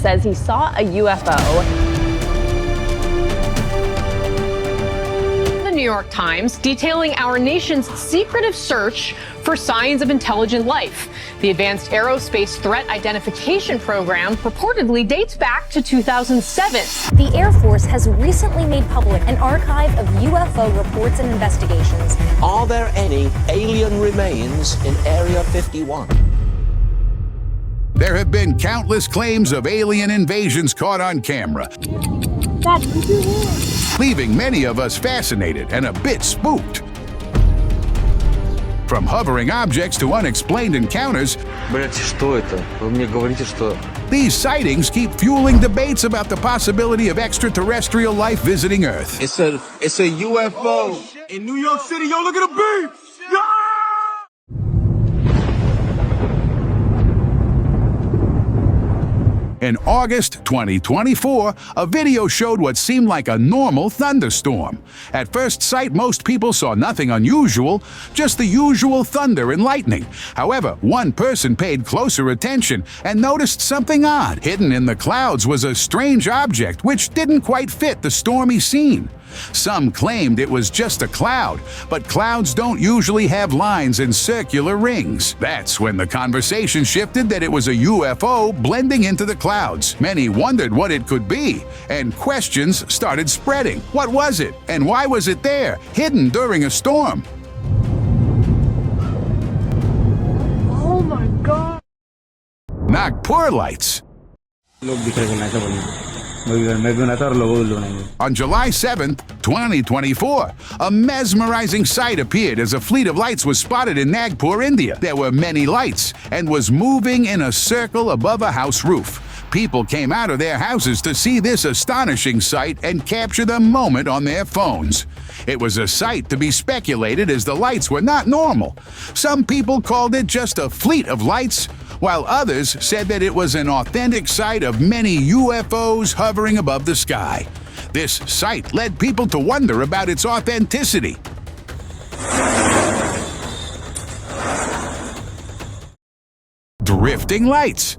says he saw a UFO. New York Times detailing our nation's secretive search for signs of intelligent life. The Advanced Aerospace Threat Identification Program reportedly dates back to 2007. The Air Force has recently made public an archive of UFO reports and investigations. Are there any alien remains in Area 51? There have been countless claims of alien invasions caught on camera, leaving many of us fascinated and a bit spooked. From hovering objects to unexplained encounters, these sightings keep fueling debates about the possibility of extraterrestrial life visiting Earth. It's a UFO in New York City. Yo, look at the beam! In August 2024, a video showed what seemed like a normal thunderstorm. At first sight, most people saw nothing unusual, just the usual thunder and lightning. However, one person paid closer attention and noticed something odd. Hidden in the clouds was a strange object which didn't quite fit the stormy scene. Some claimed it was just a cloud, but clouds don't usually have lines and circular rings. That's when the conversation shifted that it was a UFO blending into the clouds. Many wondered what it could be, and questions started spreading. What was it, and why was it there, hidden during a storm? Oh my God! Nagpur lights. On July 7th, 2024, a mesmerizing sight appeared as a fleet of lights was spotted in Nagpur, India. There were many lights and was moving in a circle above a house roof. People came out of their houses to see this astonishing sight and capture the moment on their phones. It was a sight to be speculated as the lights were not normal. Some people called it just a fleet of lights, while others said that it was an authentic sight of many UFOs hovering above the sky. This sight led people to wonder about its authenticity. Drifting lights.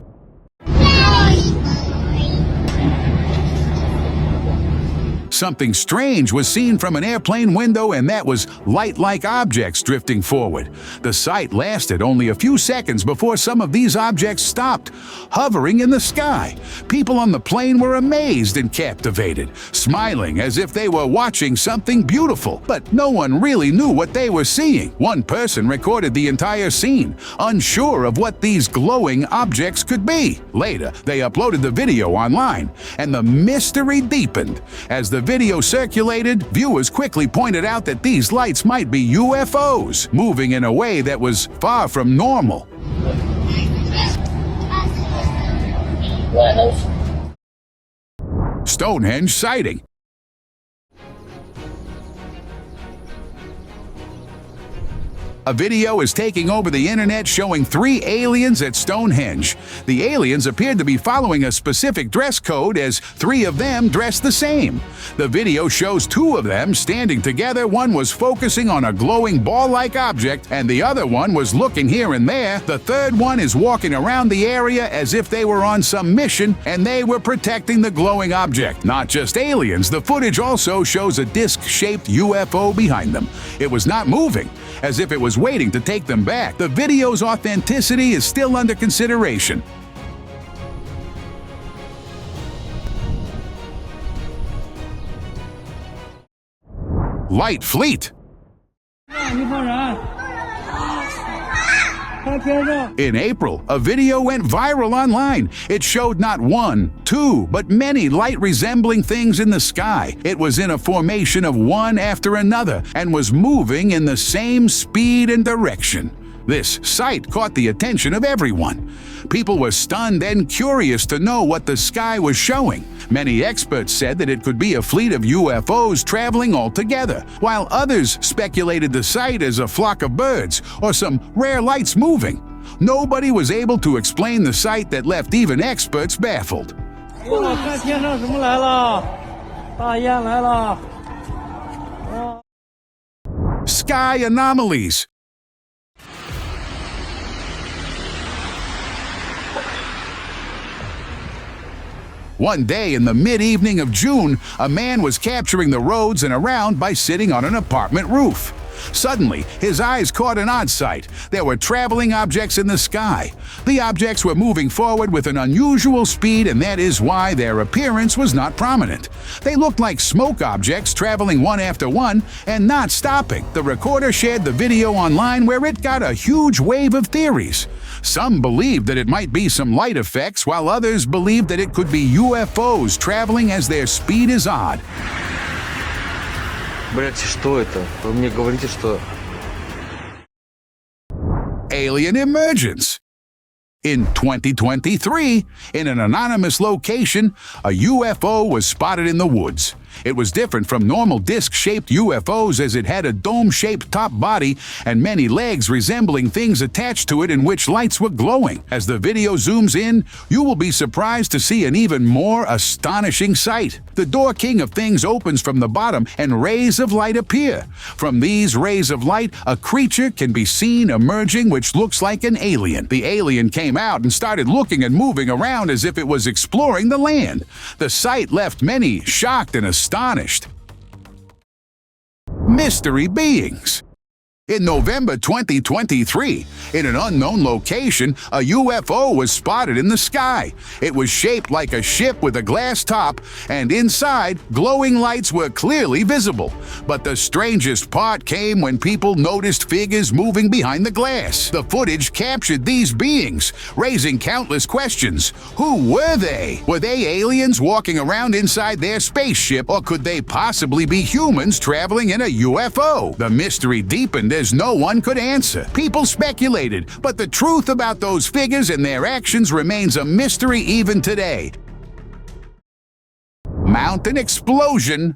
Something strange was seen from an airplane window, and that was light-like objects drifting forward. The sight lasted only a few seconds before some of these objects stopped, hovering in the sky. People on the plane were amazed and captivated, smiling as if they were watching something beautiful, but no one really knew what they were seeing. One person recorded the entire scene, unsure of what these glowing objects could be. Later, they uploaded the video online, and the mystery deepened. As the video circulated, viewers quickly pointed out that these lights might be UFOs, moving in a way that was far from normal. Stonehenge sighting. A video is taking over the internet showing 3 aliens at Stonehenge. The aliens appeared to be following a specific dress code, as 3 of them dressed the same. The video shows 2 of them standing together. One was focusing on a glowing ball-like object, and the other one was looking here and there. The third one is walking around the area as if they were on some mission, and they were protecting the glowing object. Not just aliens, the footage also shows a disc-shaped UFO behind them. It was not moving, as if it was waiting to take them back. The video's authenticity is still under consideration. Light fleet. In April, a video went viral online. It showed not 1, 2, but many light-resembling things in the sky. It was in a formation of one after another and was moving in the same speed and direction. This sight caught the attention of everyone. People were stunned and curious to know what the sky was showing. Many experts said that it could be a fleet of UFOs traveling all together, while others speculated the sight as a flock of birds or some rare lights moving. Nobody was able to explain the sight that left even experts baffled. Sky anomalies. One day in the mid-evening of June, a man was capturing the roads and around by sitting on an apartment roof. Suddenly, his eyes caught an odd sight. There were traveling objects in the sky. The objects were moving forward with an unusual speed, and that is why their appearance was not prominent. They looked like smoke objects traveling one after one and not stopping. The recorder shared the video online where it got a huge wave of theories. Some believed that it might be some light effects, while others believed that it could be UFOs traveling as their speed is odd. Блять, что это? Вы мне говорите, что... Alien emergence. In 2023, in an anonymous location, a UFO was spotted in the woods. It was different from normal disc-shaped UFOs as it had a dome-shaped top body and many legs resembling things attached to it in which lights were glowing. As the video zooms in, you will be surprised to see an even more astonishing sight. The door king of things opens from the bottom and rays of light appear. From these rays of light, a creature can be seen emerging which looks like an alien. The alien came out and started looking and moving around as if it was exploring the land. The sight left many shocked and astonished. Mystery beings. In November 2023, in an unknown location, a UFO was spotted in the sky. It was shaped like a ship with a glass top, and inside, glowing lights were clearly visible. But the strangest part came when people noticed figures moving behind the glass. The footage captured these beings, raising countless questions. Who were they? Were they aliens walking around inside their spaceship, or could they possibly be humans traveling in a UFO? The mystery deepened as no one could answer. People speculated, but the truth about those figures and their actions remains a mystery even today. Mountain explosion.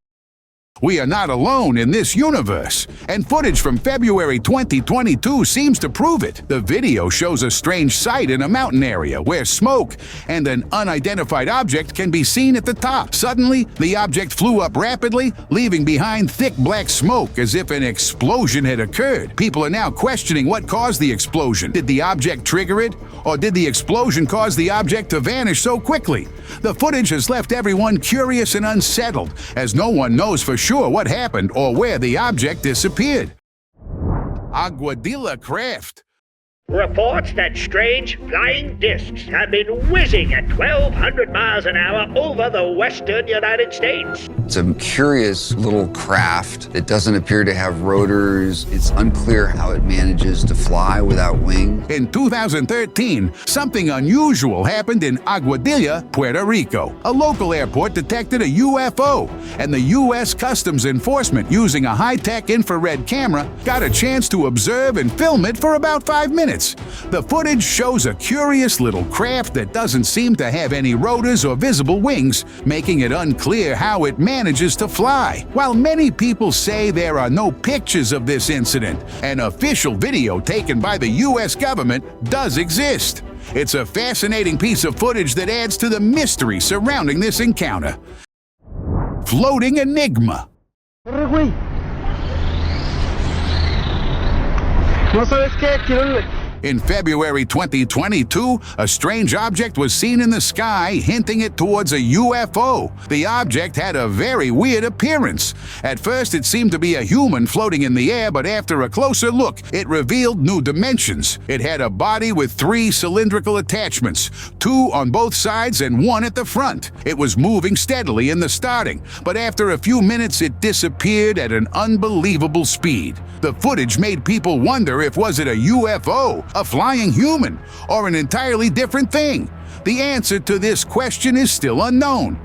We are not alone in this universe, and footage from February 2022 seems to prove it. The video shows a strange sight in a mountain area where smoke and an unidentified object can be seen at the top. Suddenly, the object flew up rapidly, leaving behind thick black smoke as if an explosion had occurred. People are now questioning what caused the explosion. Did the object trigger it, or did the explosion cause the object to vanish so quickly? The footage has left everyone curious and unsettled, as no one knows for sure what happened or where the object disappeared. Aguadilla craft. Reports that strange flying discs have been whizzing at 1,200 miles an hour over the western United States. It's a curious little craft. It doesn't appear to have rotors. It's unclear how it manages to fly without wings. In 2013, something unusual happened in Aguadilla, Puerto Rico. A local airport detected a UFO, and the U.S. Customs Enforcement, using a high-tech infrared camera, got a chance to observe and film it for about 5 minutes. The footage shows a curious little craft that doesn't seem to have any rotors or visible wings, making it unclear how it manages to fly. While many people say there are no pictures of this incident, an official video taken by the U.S. government does exist. It's a fascinating piece of footage that adds to the mystery surrounding this encounter. Floating enigma. ¿No sabes qué? Quiero... In February 2022, a strange object was seen in the sky, hinting it towards a UFO. The object had a very weird appearance. At first, it seemed to be a human floating in the air, but after a closer look, it revealed new dimensions. It had a body with 3 cylindrical attachments, 2 on both sides and 1 at the front. It was moving steadily in the starting, but after a few minutes, it disappeared at an unbelievable speed. The footage made people wonder if was it a UFO, a flying human, or an entirely different thing. The answer to this question is still unknown.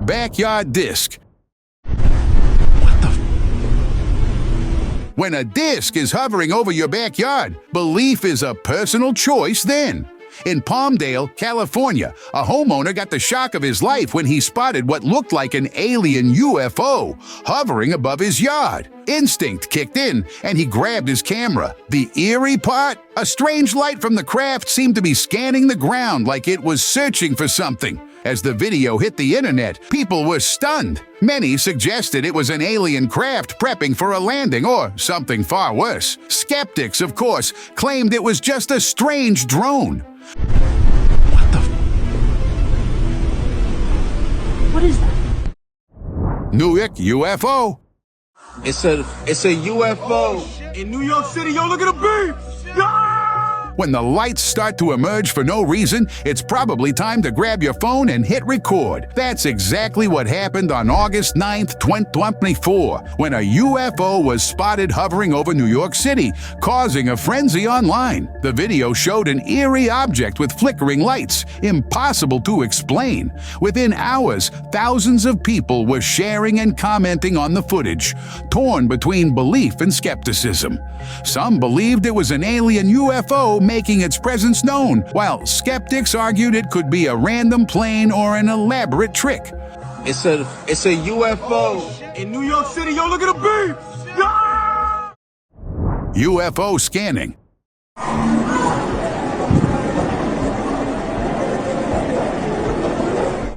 Backyard disc. When a disc is hovering over your backyard, belief is a personal choice then. In Palmdale, California, a homeowner got the shock of his life when he spotted what looked like an alien UFO hovering above his yard. Instinct kicked in, and he grabbed his camera. The eerie part? A strange light from the craft seemed to be scanning the ground like it was searching for something. As the video hit the internet, people were stunned. Many suggested it was an alien craft prepping for a landing or something far worse. Skeptics, of course, claimed it was just a strange drone. Newark UFO. It's a UFO in New York City. Yo, look at the beam. Yeah! When the lights start to emerge for no reason, it's probably time to grab your phone and hit record. That's exactly what happened on August 9th, 2024, when a UFO was spotted hovering over New York City, causing a frenzy online. The video showed an eerie object with flickering lights, impossible to explain. Within hours, thousands of people were sharing and commenting on the footage, torn between belief and skepticism. Some believed it was an alien UFO making its presence known, while skeptics argued it could be a random plane or an elaborate trick. It's a UFO in New York City. Yo, look at the beam. Yeah! UFO scanning.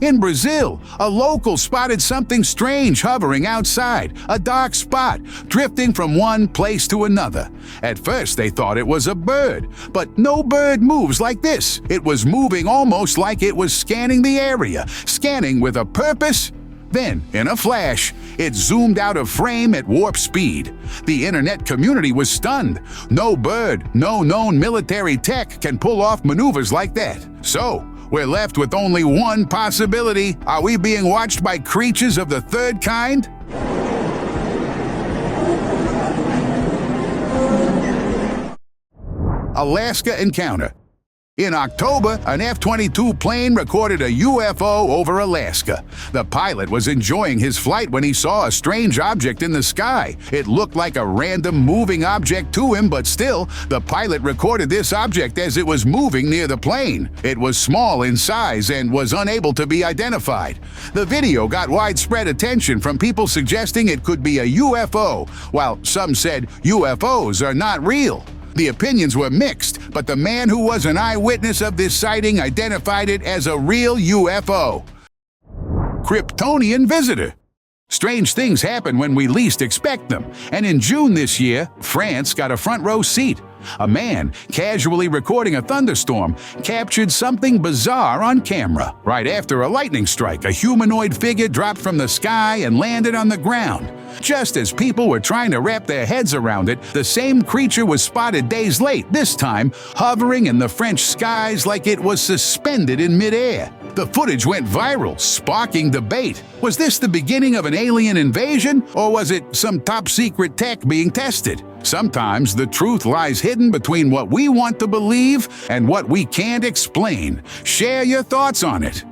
In Brazil, a local spotted something strange hovering outside, a dark spot, drifting from one place to another. At first, they thought it was a bird, but no bird moves like this. It was moving almost like it was scanning the area, scanning with a purpose. Then, in a flash, it zoomed out of frame at warp speed. The internet community was stunned. No bird, no known military tech can pull off maneuvers like that. So, we're left with only one possibility. Are we being watched by creatures of the third kind? Alaska encounter. In October, an F-22 plane recorded a UFO over Alaska. The pilot was enjoying his flight when he saw a strange object in the sky. It looked like a random moving object to him, but still, the pilot recorded this object as it was moving near the plane. It was small in size and was unable to be identified. The video got widespread attention from people suggesting it could be a UFO, while some said UFOs are not real. The opinions were mixed, but the man who was an eyewitness of this sighting identified it as a real UFO. Kryptonian visitor. Strange things happen when we least expect them, and in June this year, France got a front row seat. A man, casually recording a thunderstorm, captured something bizarre on camera. Right after a lightning strike, a humanoid figure dropped from the sky and landed on the ground. Just as people were trying to wrap their heads around it, the same creature was spotted days late, this time hovering in the French skies like it was suspended in midair. The footage went viral, sparking debate. Was this the beginning of an alien invasion, or was it some top-secret tech being tested? Sometimes the truth lies hidden between what we want to believe and what we can't explain. Share your thoughts on it.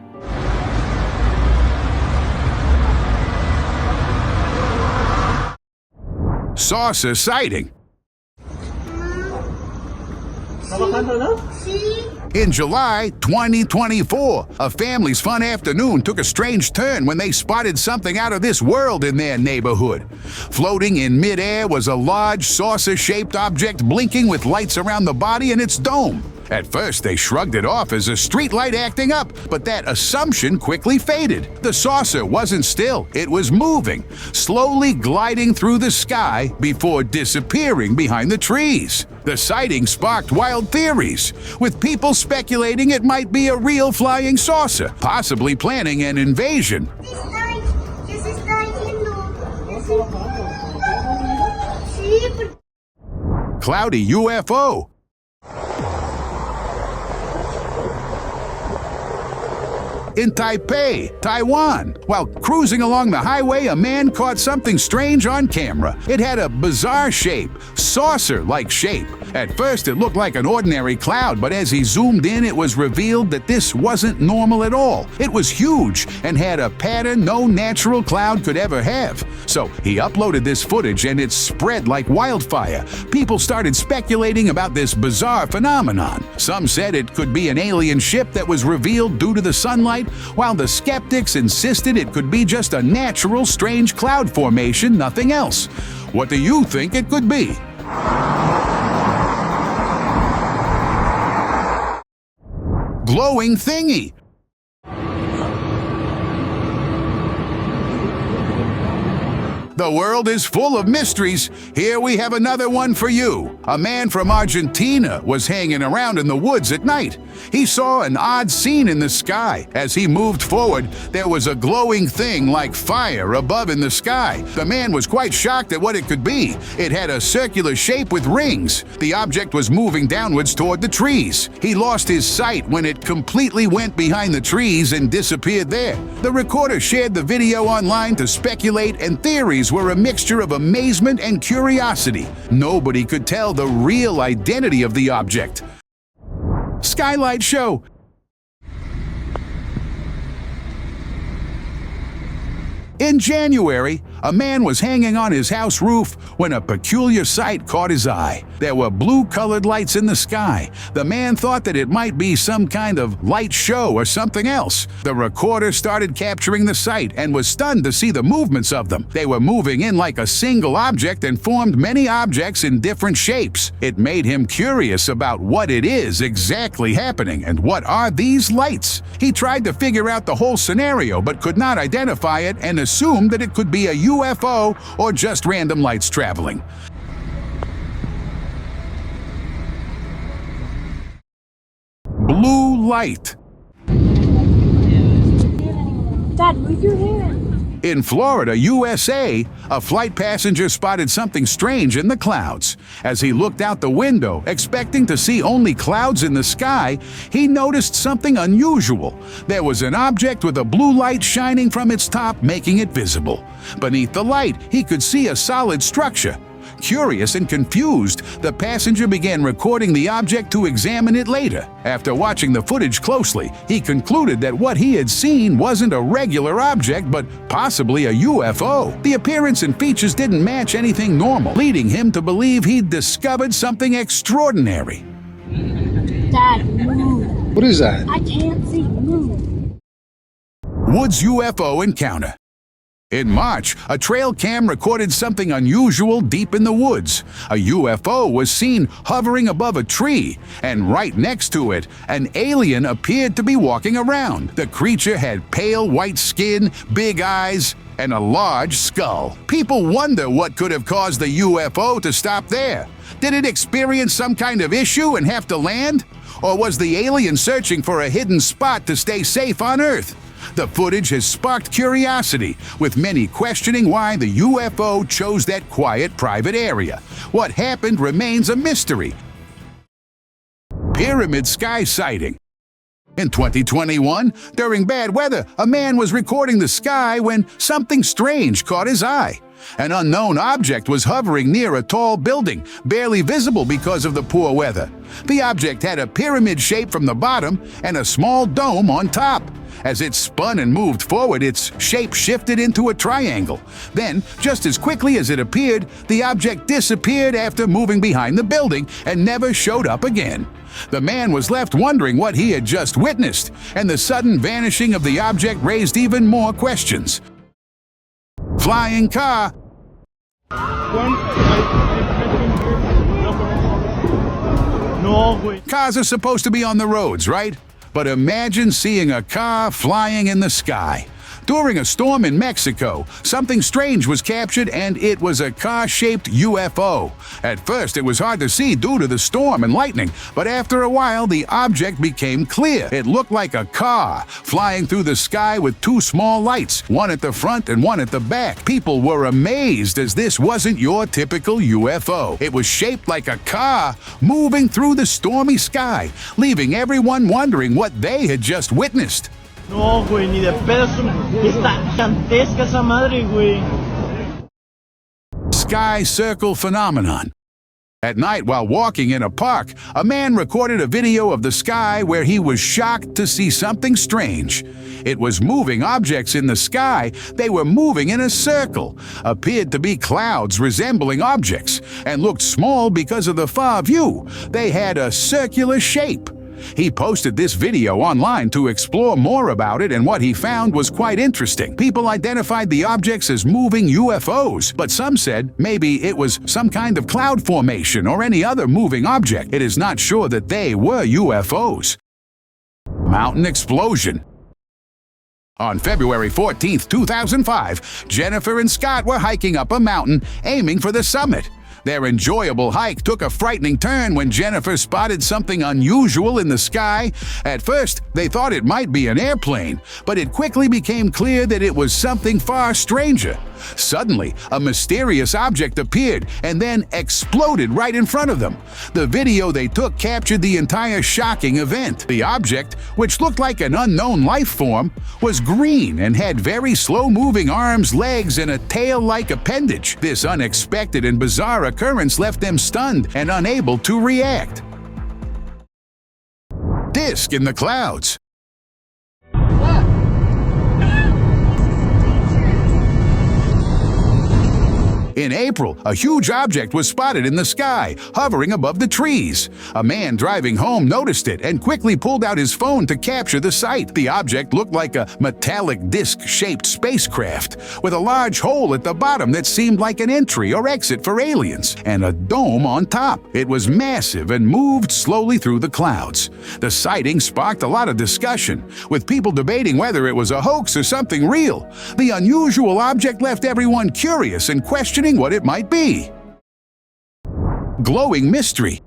Saucer sighting. In July 2024, a family's fun afternoon took a strange turn when they spotted something out of this world in their neighborhood. Floating in midair was a large saucer-shaped object blinking with lights around the body and its dome. At first, they shrugged it off as a streetlight acting up, but that assumption quickly faded. The saucer wasn't still, it was moving, slowly gliding through the sky before disappearing behind the trees. The sighting sparked wild theories, with people speculating it might be a real flying saucer, possibly planning an invasion. Cloudy UFO. In Taipei, Taiwan. While cruising along the highway, a man caught something strange on camera. It had a bizarre shape, saucer-like shape. At first, it looked like an ordinary cloud, but as he zoomed in, it was revealed that this wasn't normal at all. It was huge and had a pattern no natural cloud could ever have. So he uploaded this footage and it spread like wildfire. People started speculating about this bizarre phenomenon. Some said it could be an alien ship that was revealed due to the sunlight, while the skeptics insisted it could be just a natural, strange cloud formation, nothing else. What do you think it could be? Glowing thingy. The world is full of mysteries. Here we have another one for you. A man from Argentina was hanging around in the woods at night. He saw an odd scene in the sky. As he moved forward, there was a glowing thing like fire above in the sky. The man was quite shocked at what it could be. It had a circular shape with rings. The object was moving downwards toward the trees. He lost his sight when it completely went behind the trees and disappeared there. The recorder shared the video online to speculate, and theories were a mixture of amazement and curiosity. Nobody could tell the real identity of the object. Skylight Show. In January, a man was hanging on his house roof when a peculiar sight caught his eye. There were blue-colored lights in the sky. The man thought that it might be some kind of light show or something else. The recorder started capturing the sight and was stunned to see the movements of them. They were moving in like a single object and formed many objects in different shapes. It made him curious about what it is exactly happening and what are these lights. He tried to figure out the whole scenario but could not identify it and assumed that it could be a UFO or just random lights traveling. Blue light. Dad, move your hand. In Florida, USA, a flight passenger spotted something strange in the clouds. As he looked out the window, expecting to see only clouds in the sky, he noticed something unusual. There was an object with a blue light shining from its top, making it visible. Beneath the light, he could see a solid structure. Curious and confused, the passenger began recording the object to examine it later. After watching the footage closely, he concluded that what he had seen wasn't a regular object, but possibly a UFO. The appearance and features didn't match anything normal, leading him to believe he'd discovered something extraordinary. Dad, move. What is that? I can't see. Move. Woods UFO encounter. In March, a trail cam recorded something unusual deep in the woods. A UFO was seen hovering above a tree, and right next to it, an alien appeared to be walking around. The creature had pale white skin, big eyes, and a large skull. People wonder what could have caused the UFO to stop there. Did it experience some kind of issue and have to land? Or was the alien searching for a hidden spot to stay safe on Earth? The footage has sparked curiosity, with many questioning why the UFO chose that quiet, private area. What happened remains a mystery. Pyramid sky sighting. In 2021, during bad weather, a man was recording the sky when something strange caught his eye. An unknown object was hovering near a tall building, barely visible because of the poor weather. The object had a pyramid shape from the bottom and a small dome on top. As it spun and moved forward, its shape shifted into a triangle. Then, just as quickly as it appeared, the object disappeared after moving behind the building and never showed up again. The man was left wondering what he had just witnessed, and the sudden vanishing of the object raised even more questions. Flying car. Cars are supposed to be on the roads, right? But imagine seeing a car flying in the sky. During a storm in Mexico, something strange was captured, and it was a car-shaped UFO. At first, it was hard to see due to the storm and lightning, but after a while, the object became clear. It looked like a car flying through the sky with two small lights, one at the front and one at the back. People were amazed, as this wasn't your typical UFO. It was shaped like a car moving through the stormy sky, leaving everyone wondering what they had just witnessed. No, güey, ni de pedo. Está gigantesca esa madre, güey. Sky circle phenomenon. At night, while walking in a park, a man recorded a video of the sky where he was shocked to see something strange. It was moving objects in the sky. They were moving in a circle, appeared to be clouds resembling objects, and looked small because of the far view. They had a circular shape. He posted this video online to explore more about it, and what he found was quite interesting. People identified the objects as moving UFOs, but some said maybe it was some kind of cloud formation or any other moving object. It is not sure that they were UFOs. Mountain explosion. On February 14, 2005, Jennifer and Scott were hiking up a mountain, aiming for the summit. Their enjoyable hike took a frightening turn when Jennifer spotted something unusual in the sky. At first, they thought it might be an airplane, but it quickly became clear that it was something far stranger. Suddenly, a mysterious object appeared and then exploded right in front of them. The video they took captured the entire shocking event. The object, which looked like an unknown life form, was green and had very slow-moving arms, legs, and a tail-like appendage. This unexpected and bizarre occurrence left them stunned and unable to react. Disk in the clouds. In April, a huge object was spotted in the sky, hovering above the trees. A man driving home noticed it and quickly pulled out his phone to capture the sight. The object looked like a metallic disc-shaped spacecraft, with a large hole at the bottom that seemed like an entry or exit for aliens, and a dome on top. It was massive and moved slowly through the clouds. The sighting sparked a lot of discussion, with people debating whether it was a hoax or something real. The unusual object left everyone curious and questioning what it might be. Glowing mystery.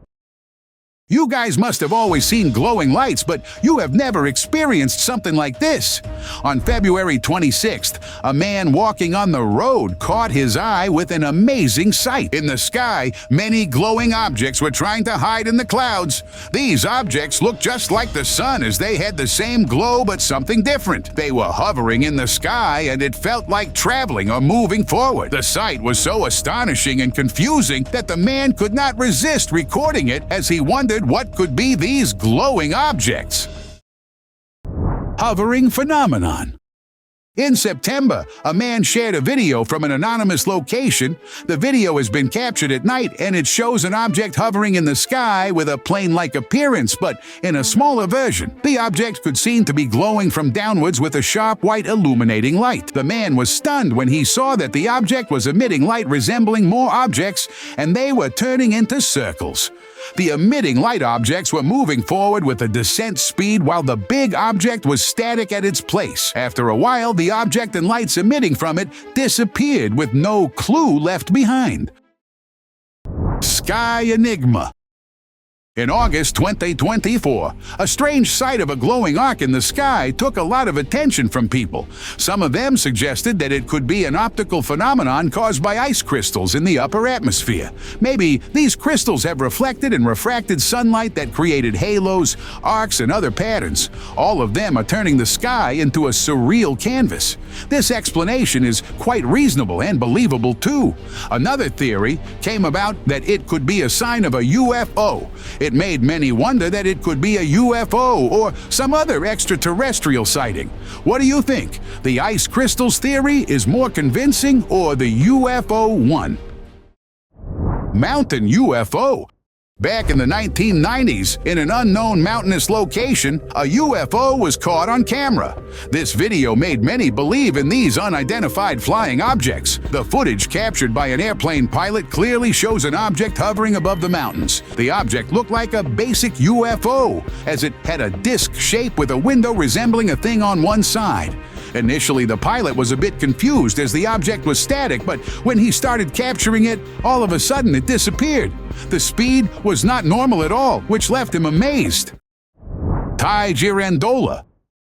You guys must have always seen glowing lights, but you have never experienced something like this. On February 26th, a man walking on the road caught his eye with an amazing sight. In the sky, many glowing objects were trying to hide in the clouds. These objects looked just like the sun, as they had the same glow but something different. They were hovering in the sky, and it felt like traveling or moving forward. The sight was so astonishing and confusing that the man could not resist recording it, as he wondered what could be these glowing objects. Hovering phenomenon. In September, a man shared a video from an anonymous location. The video has been captured at night, and it shows an object hovering in the sky with a plane-like appearance, but in a smaller version. The object could seem to be glowing from downwards with a sharp white illuminating light. The man was stunned when he saw that the object was emitting light resembling more objects, and they were turning into circles. The emitting light objects were moving forward with a descent speed while the big object was static at its place. After a while, the object and lights emitting from it disappeared with no clue left behind. Sky enigma. In August 2024, a strange sight of a glowing arc in the sky took a lot of attention from people. Some of them suggested that it could be an optical phenomenon caused by ice crystals in the upper atmosphere. Maybe these crystals have reflected and refracted sunlight that created halos, arcs, and other patterns. All of them are turning the sky into a surreal canvas. This explanation is quite reasonable and believable too. Another theory came about that it could be a sign of a UFO. It made many wonder that it could be a UFO or some other extraterrestrial sighting. What do you think? The ice crystals theory is more convincing, or the UFO one? Mountain UFO. Back in the 1990s, in an unknown mountainous location, a UFO was caught on camera. This video made many believe in these unidentified flying objects. The footage captured by an airplane pilot clearly shows an object hovering above the mountains. The object looked like a basic UFO, as it had a disc shape with a window resembling a thing on one side. Initially, the pilot was a bit confused as the object was static, but when he started capturing it, all of a sudden it disappeared. The speed was not normal at all, which left him amazed. Thai Girandola.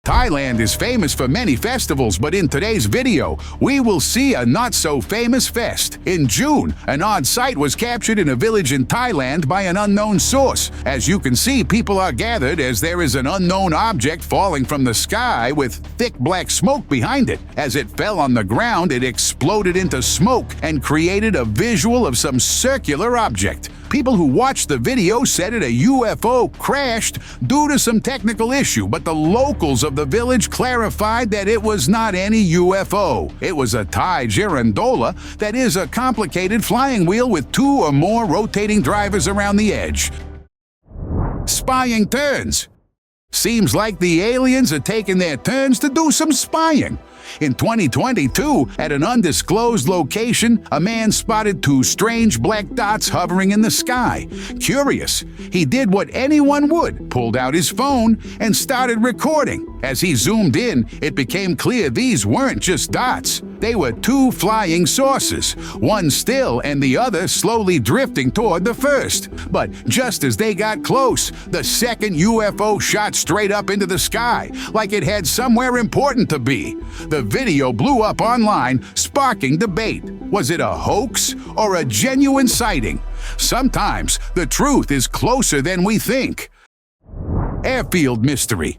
Thailand is famous for many festivals, but in today's video, we will see a not-so-famous fest. In June, an odd sight was captured in a village in Thailand by an unknown source. As you can see, people are gathered as there is an unknown object falling from the sky with thick black smoke behind it. As it fell on the ground, it exploded into smoke and created a visual of some circular object. People who watched the video said a UFO crashed due to some technical issue, but the locals of the village clarified that it was not any UFO. It was a Thai girandola, that is a complicated flying wheel with 2 or more rotating drivers around the edge. Spying turns. Seems like the aliens are taking their turns to do some spying. In 2022, at an undisclosed location, a man spotted two strange black dots hovering in the sky. Curious, he did what anyone would, pulled out his phone and started recording. As he zoomed in, it became clear these weren't just dots. They were two flying saucers, one still and the other slowly drifting toward the first. But just as they got close, the second UFO shot straight up into the sky, like it had somewhere important to be. The video blew up online, sparking debate. Was it a hoax or a genuine sighting? Sometimes the truth is closer than we think. Airfield mystery.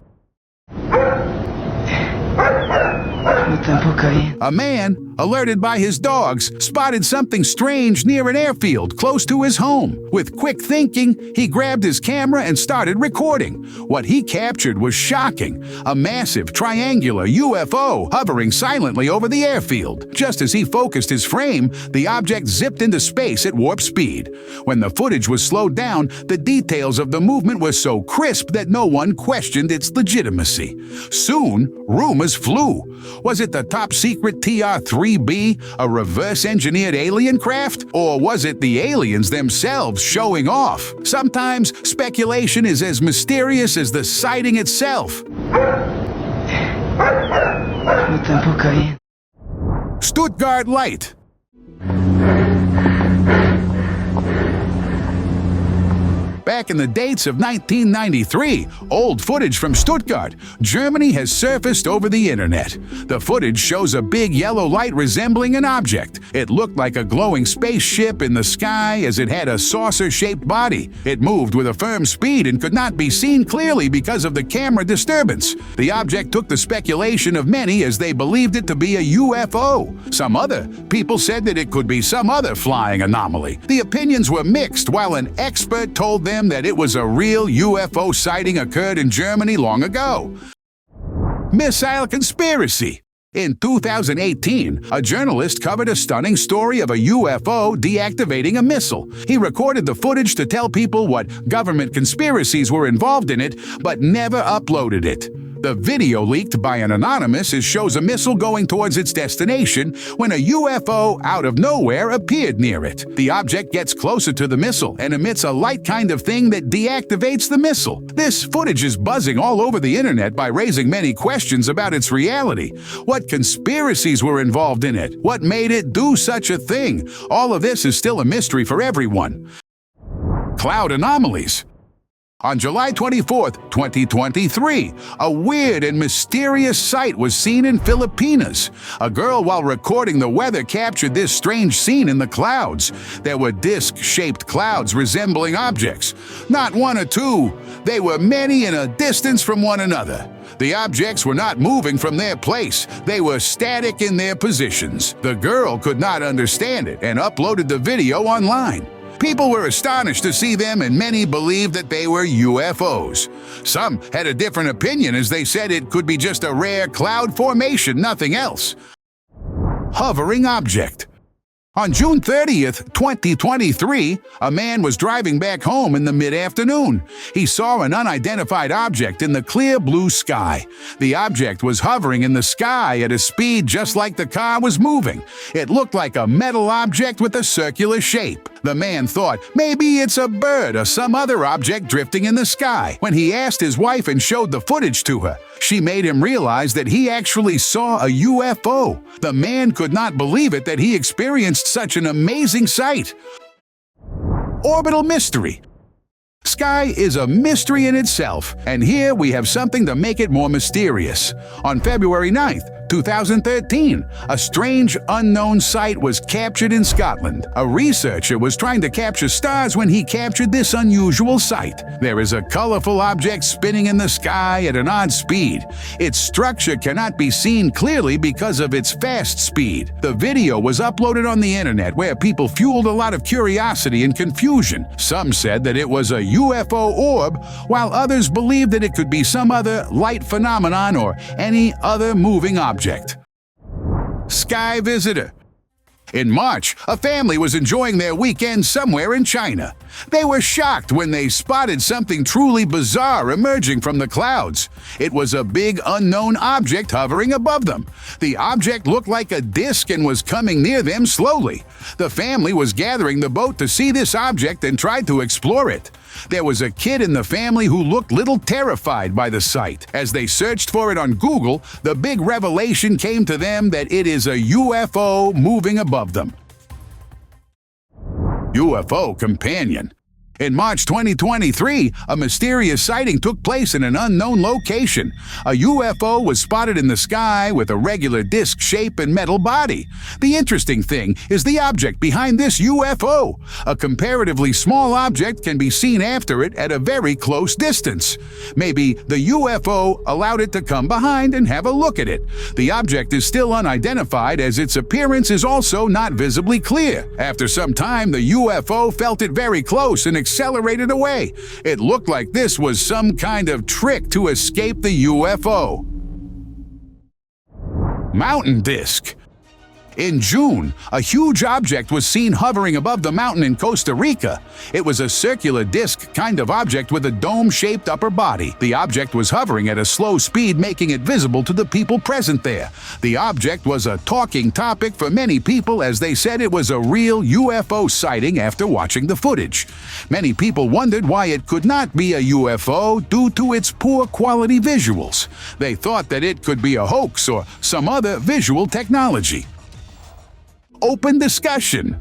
A man, alerted by his dogs, spotted something strange near an airfield close to his home. With quick thinking, he grabbed his camera and started recording. What he captured was shocking. A massive triangular UFO hovering silently over the airfield. Just as he focused his frame, the object zipped into space at warp speed. When the footage was slowed down, the details of the movement were so crisp that no one questioned its legitimacy. Soon, rumors flew. Was it the top-secret TR-3B, a reverse-engineered alien craft? Or was it the aliens themselves showing off? Sometimes speculation is as mysterious as the sighting itself. Stuttgart Light. Back in the dates of 1993, old footage from Stuttgart, Germany has surfaced over the internet. The footage shows a big yellow light resembling an object. It looked like a glowing spaceship in the sky as it had a saucer-shaped body. It moved with a firm speed and could not be seen clearly because of the camera disturbance. The object took the speculation of many as they believed it to be a UFO. Some other people said that it could be some other flying anomaly. The opinions were mixed, while an expert told them that it was a real UFO sighting occurred in Germany long ago. Missile conspiracy. In 2018, a journalist covered a stunning story of a UFO deactivating a missile. He recorded the footage to tell people what government conspiracies were involved in it, but never uploaded it. The video leaked by an anonymous shows a missile going towards its destination when a UFO out of nowhere appeared near it. The object gets closer to the missile and emits a light kind of thing that deactivates the missile. This footage is buzzing all over the internet by raising many questions about its reality. What conspiracies were involved in it? What made it do such a thing? All of this is still a mystery for everyone. Cloud anomalies. On July 24, 2023, a weird and mysterious sight was seen in Philippines. A girl, while recording the weather, captured this strange scene in the clouds. There were disc-shaped clouds resembling objects. Not one or two, they were many in a distance from one another. The objects were not moving from their place. They were static in their positions. The girl could not understand it and uploaded the video online. People were astonished to see them, and many believed that they were UFOs. Some had a different opinion, as they said it could be just a rare cloud formation, nothing else. Hovering object. On June 30th, 2023, a man was driving back home in the mid-afternoon. He saw an unidentified object in the clear blue sky. The object was hovering in the sky at a speed just like the car was moving. It looked like a metal object with a circular shape. The man thought maybe it's a bird or some other object drifting in the sky. When he asked his wife and showed the footage to her, she made him realize that he actually saw a UFO. The man could not believe it that he experienced such an amazing sight. Orbital mystery. Sky is a mystery in itself, and here we have something to make it more mysterious. On February 9th, 2013, a strange unknown sight was captured in Scotland. A researcher was trying to capture stars when he captured this unusual sight. There is a colorful object spinning in the sky at an odd speed. Its structure cannot be seen clearly because of its fast speed. The video was uploaded on the internet, where people fueled a lot of curiosity and confusion. Some said that it was a UFO orb, while others believed that it could be some other light phenomenon or any other moving object. Sky visitor. In March, a family was enjoying their weekend somewhere in China. They were shocked when they spotted something truly bizarre emerging from the clouds. It was a big unknown object hovering above them. The object looked like a disc and was coming near them slowly. The family was gathering the boat to see this object and tried to explore it. There was a kid in the family who looked little terrified by the sight. As they searched for it on Google, the big revelation came to them that it is a UFO moving above them. UFO companion. In March 2023, a mysterious sighting took place in an unknown location. A UFO was spotted in the sky with a regular disc shape and metal body. The interesting thing is the object behind this UFO. A comparatively small object can be seen after it at a very close distance. Maybe the UFO allowed it to come behind and have a look at it. The object is still unidentified as its appearance is also not visibly clear. After some time, the UFO felt it very close and accelerated away. It looked like this was some kind of trick to escape the UFO. Mountain disk. In June, a huge object was seen hovering above the mountain in Costa Rica. It was a circular disc kind of object with a dome-shaped upper body. The object was hovering at a slow speed, making it visible to the people present there. The object was a talking topic for many people as they said it was a real UFO sighting after watching the footage. Many people wondered why it could not be a UFO due to its poor quality visuals. They thought that it could be a hoax or some other visual technology. Open discussion.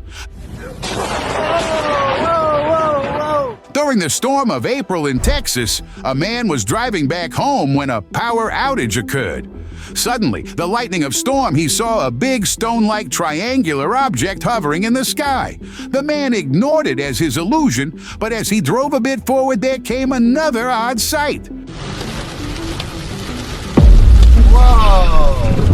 During the storm of April in Texas, a man was driving back home when a power outage occurred. Suddenly, the lightning of storm, he saw a big stone-like triangular object hovering in the sky. The man ignored it as his illusion, but as he drove a bit forward, there came another odd sight. Whoa!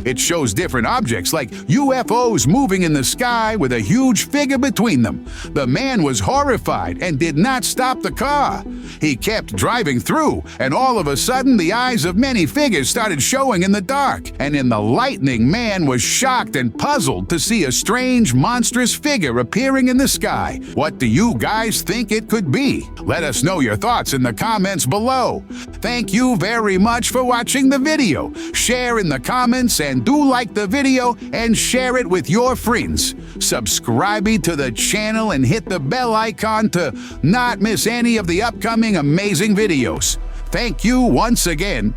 It shows different objects like UFOs moving in the sky with a huge figure between them. The man was horrified and did not stop the car. He kept driving through, and all of a sudden the eyes of many figures started showing in the dark. And in the lightning, man was shocked and puzzled to see a strange, monstrous figure appearing in the sky. What do you guys think it could be? Let us know your thoughts in the comments below. Thank you very much for watching the video. Share in the comments and do like the video and share it with your friends. Subscribe to the channel and hit the bell icon to not miss any of the upcoming amazing videos. Thank you once again.